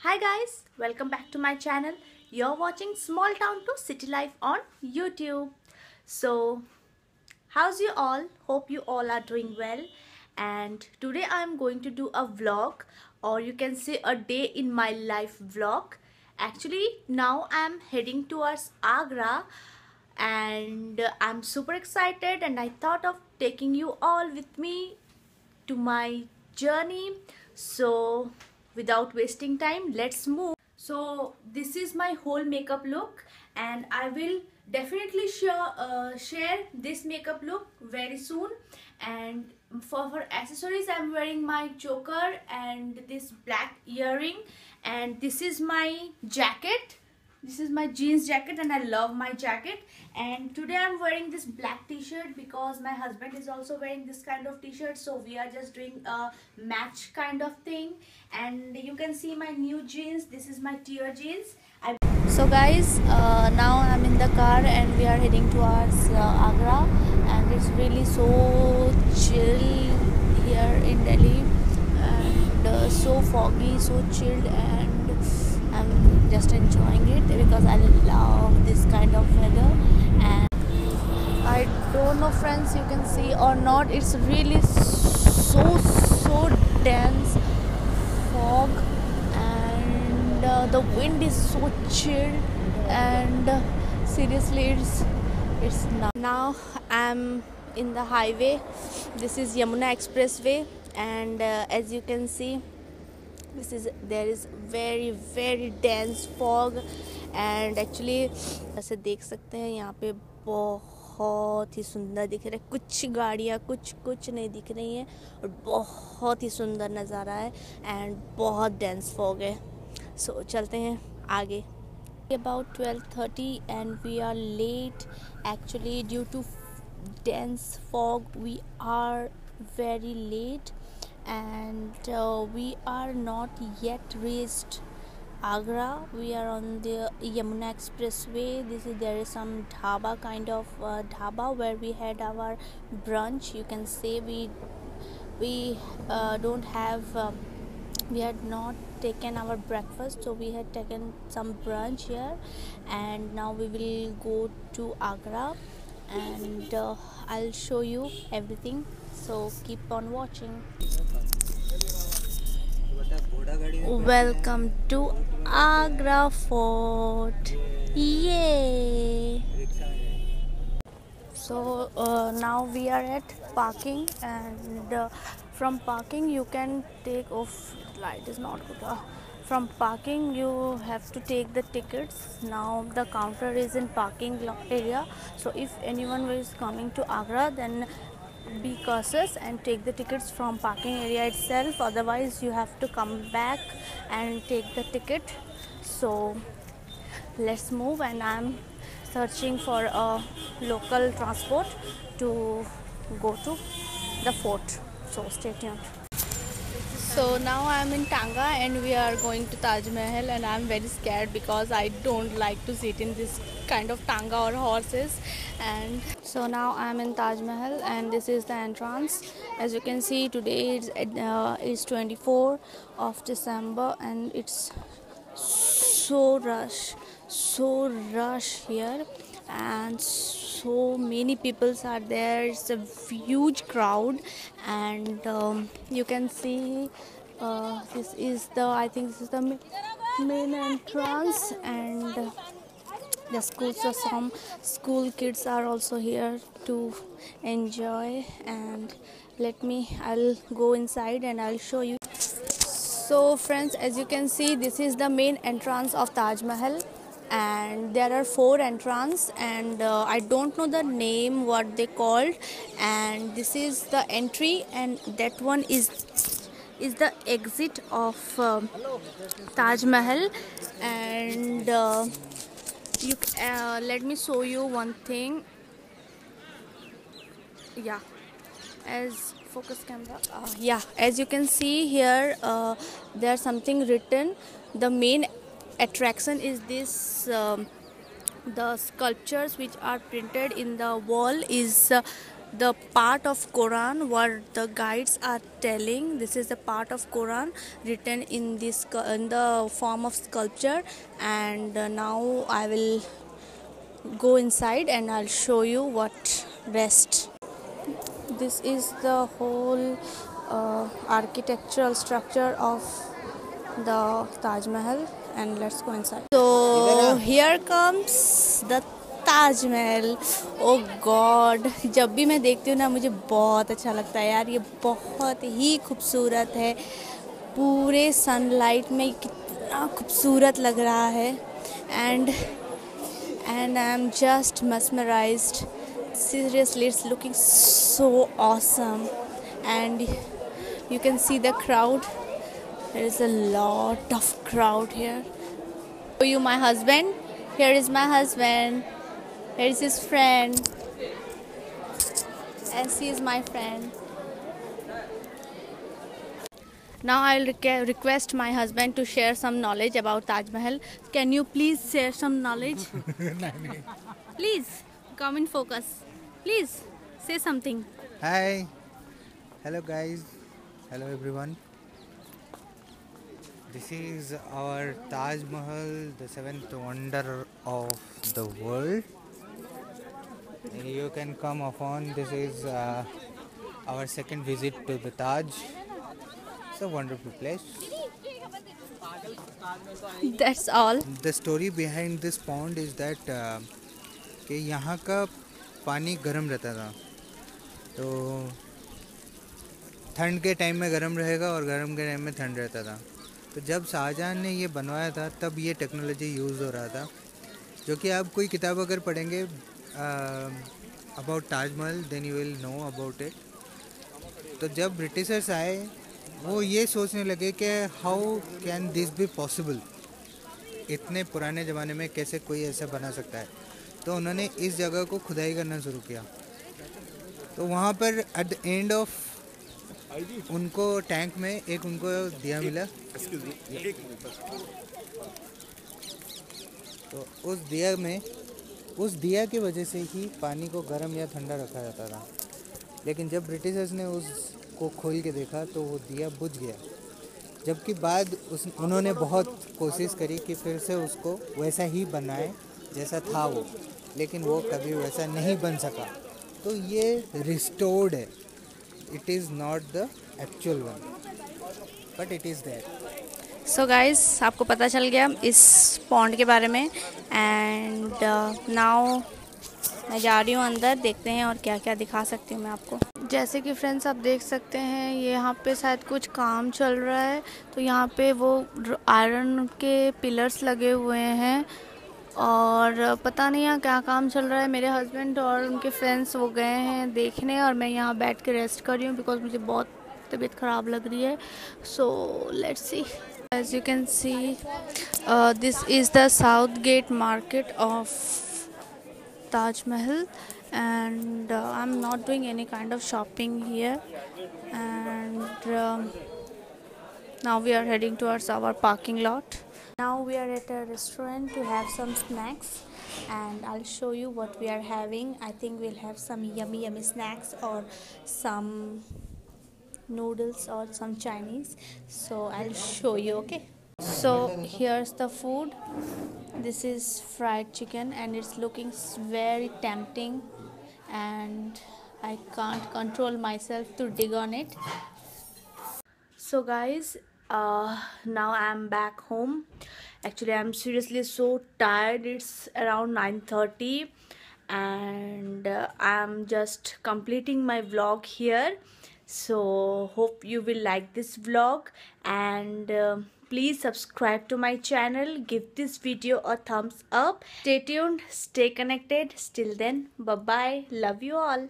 Hi guys, welcome back to my channel. You're watching Small Town to City Life on YouTube. So, how's you all? Hope you all are doing well. And today I'm going to do a vlog, or you can say a day in my life vlog. Actually, now I'm heading towards Agra and I'm super excited and I thought of taking you all with me to my journey. So without wasting time, let's move. So this is my whole makeup look and I will definitely share this makeup look very soon. And for accessories, I'm wearing my choker and this black earring, and this is my jacket. This is my jeans jacket and I love my jacket. And today I'm wearing this black t-shirt because my husband is also wearing this kind of t-shirt, so we are just doing a match kind of thing. And you can see my new jeans. This is my tier jeans. So guys, now I'm in the car and we are heading towards Agra, and it's really so chill here in Delhi, and so foggy, so chilled, and I'm just enjoying it because I love this kind of weather. And I don't know friends, you can see or not, it's really so dense fog, and the wind is so chilled, and seriously it's now I'm in the highway. This is Yamuna Expressway, and as you can see, there is very dense fog. And actually ऐसे देख सकते हैं यहाँ पे बहुत ही सुंदर दिख रहा है. कुछ गाड़ियाँ कुछ नहीं दिख रही हैं और बहुत ही सुंदर नज़ारा है एंड बहुत डेंस फॉग है. सो चलते हैं आगे. About 12:30 and we are late actually due to dense fog. We are very late, and we are not yet reached Agra. We are on the Yamuna Expressway. There is some dhaba kind of dhaba where we had our brunch. You can say we don't have we had not taken our breakfast, so we had taken some brunch here, and now we will go to Agra, and I'll show you everything, so keep on watching. Welcome to Agra Fort. Yay! So now we are at parking, and from parking you can take off. Light is not good. From parking you have to take the tickets. Now the counter is in parking area, so if anyone is coming to Agra, then be cautious and take the tickets from parking area itself, otherwise you have to come back and take the ticket. So let's move, and I'm searching for a local transport to go to the fort, so stay tuned. So now I'm in Tanga and we are going to Taj Mahal, and I'm very scared because I don't like to sit in this kind of Tanga or horses. And so now I'm in Taj Mahal, and this is the entrance. As you can see, today is 24 of December and it's so rush here, and so many people are there. It's a huge crowd, and you can see this is the, I think this is the main entrance, and the schools, so some school kids are also here to enjoy. And I'll go inside and I'll show you. So friends, as you can see, this is the main entrance of Taj Mahal, and there are 4 entrances, and I don't know the name what they called. And this is the entry, and that one is the exit of Taj Mahal. And let me show you one thing. Yeah, as focus camera, as you can see here, there's something written. The main attraction is this, the sculptures which are printed in the wall is the part of Quran what the guides are telling. This is the part of Quran written in this in the form of sculpture, and now I will go inside and I'll show you what rest. This is the whole architectural structure of the Taj Mahal, and let's go inside. So here comes the Taj Mahal. O God, जब भी मैं देखती हूँ ना मुझे बहुत अच्छा लगता है यार. ये बहुत ही खूबसूरत है. पूरे सनलाइट में कितना खूबसूरत लग रहा है. And I am just mesmerized. Seriously, it's looking so awesome. And you can see the crowd. There is a lot of crowd here. Show you my husband. Here is my husband. Here is his friend. And she is my friend. Now I'll request my husband to share some knowledge about Taj Mahal. Can you please share some knowledge? Please come in focus. Please say something. Hi. Hello guys. Hello everyone. This is our Taj Mahal, the seventh wonder of the world. You can come upon. This is our second visit to the Taj. It's a wonderful place. That's all. The story behind this pond is that कि यहाँ का पानी गर्म रहता था. तो ठंड के टाइम में गर्म रहेगा और गर्म के टाइम में ठंड रहता था. तो जब शाहजहां ने ये बनवाया था तब ये टेक्नोलॉजी यूज़ हो रहा था, जो कि आप कोई किताब अगर पढ़ेंगे about Taj Mahal then you will know about it. तो जब ब्रिटिशर्स आए वो ये सोचने लगे कि how can this be possible, इतने पुराने ज़माने में कैसे कोई ऐसा बना सकता है. तो उन्होंने इस जगह को खुदाई करना शुरू किया. तो वहाँ पर एट द एंड ऑफ उनको टैंक में एक उनको दिया मिला. तो उस दिया की वजह से ही पानी को गर्म या ठंडा रखा जाता था. लेकिन जब ब्रिटिशर्स ने उसको खोल के देखा तो वो दिया बुझ गया. जबकि बाद उन्होंने बहुत कोशिश करी कि फिर से उसको वैसा ही बनाए जैसा था वो, लेकिन वो कभी वैसा नहीं बन सका. तो ये रिस्टोर्ड है. It is not the actual one but it is there. So guys, आपको पता चल गया इस पॉन्ड के बारे में. एंड नाउ मैं जा रही हूँ अंदर, देखते हैं और क्या क्या दिखा सकती हूँ मैं आपको. जैसे कि फ्रेंड्स आप देख सकते हैं ये यहाँ पे शायद कुछ काम चल रहा है. तो यहाँ पे वो आयरन के पिलर्स लगे हुए हैं और पता नहीं यहाँ क्या काम चल रहा है. मेरे हस्बैंड और उनके फ्रेंड्स वो गए हैं देखने और मैं यहाँ बैठ के रेस्ट कर रही हूँ बिकॉज मुझे बहुत तबीयत ख़राब लग रही है. So let's see. As you can see, this is the South Gate market of Taj Mahal, and I'm not doing any kind of shopping here. And now we are heading towards our parking lot. Now we are at a restaurant to have some snacks, and I'll show you what we are having. I think we'll have some yummy snacks or some noodles or some Chinese. So I'll show you. Okay, so here's the food. This is fried chicken and it's looking very tempting and I can't control myself to dig on it. So guys, now I'm back home. Actually I'm seriously so tired. It's around 9:30 and I'm just completing my vlog here. So hope you will like this vlog and please subscribe to my channel. Give this video a thumbs up. Stay tuned, stay connected. Till then, bye bye. Love you all.